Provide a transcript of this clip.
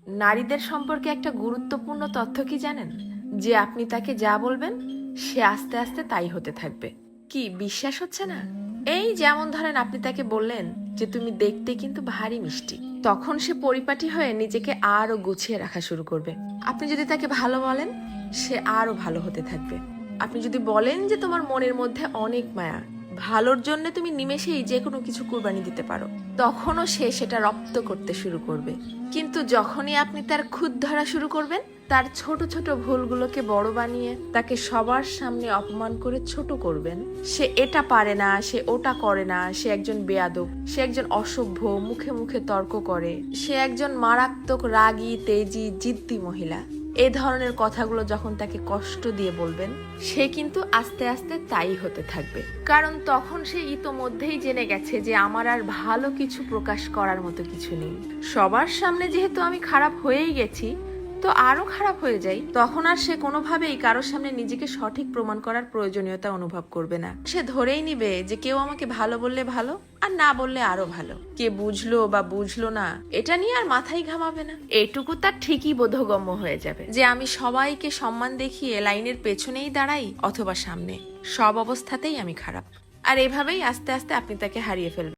নারীদের সম্পর্কে একটা গুরুত্বপূর্ণ তথ্য কি জানেন? যে আপনি তাকে যা বলবেন সে আস্তে আস্তে তাই হতে থাকবে। কি বিশ্বাস হচ্ছে না? এই যেমন ধরেন আপনি তাকে বললেন যে তুমি দেখতে কিন্তু ভারী মিষ্টি, তখন সে পরিপাটি হয়ে নিজেকে আরো গুছিয়ে রাখা শুরু করবে। আপনি যদি তাকে ভালো বলেন সে আরো ভালো হতে থাকবে। আপনি যদি বলেন যে তোমার মনের মধ্যে অনেক মায়া, ভালোর জন্য তুমি নিমেষেই যে কোনো কিছু কুরবানি দিতে পারো, তখনও সে সেটা রপ্ত করতে শুরু করবে। কিন্তু যখনই আপনি তার খুঁত ধরা শুরু করবেন, তার ছোট ছোট ভুলগুলোকে বড় বানিয়ে তাকে সবার সামনে অপমান করে ছোট করবেন, সে এটা পারে না, সে ওটা করে না, সে একজন বেয়াদব, সে একজন অসভ্য, মুখে মুখে তর্ক করে, সে একজন মারাত্মক রাগী তেজি জিদ্দি মহিলা, এ ধরনের কথাগুলো যখন তাকে কষ্ট দিয়ে বলবেন, সে কিন্তু আস্তে আস্তে তাই হতে থাকবে। কারণ তখন সে ইতোমধ্যেই জেনে গেছে যে আমার আর ভালো কিছু প্রকাশ করার মতো কিছু নেই। সবার সামনে যেহেতু আমি খারাপ হয়েই গেছি, তো আরো খারাপ হয়ে যাই, তখন আর সে কোনোভাবেই কারোর সামনে নিজেকে সঠিক প্রমাণ করার প্রয়োজনীয়তা অনুভব করবে না। সে ধরেই নিবে যে কেউ আমাকে ভালো বললে ভালো, আর না বললে আরো ভালো। কে বুঝলো বা বুঝলো না এটা নিয়ে আর মাথায় ঘামাবে না। এটুকু তার ঠিকই বোধগম্য হয়ে যাবে যে আমি সবাইকে সম্মান দেখিয়ে লাইনের পেছনেই দাঁড়াই অথবা সামনে, সব অবস্থাতেই আমি খারাপ। আর এভাবেই আস্তে আস্তে আপনি তাকে হারিয়ে ফেলবেন।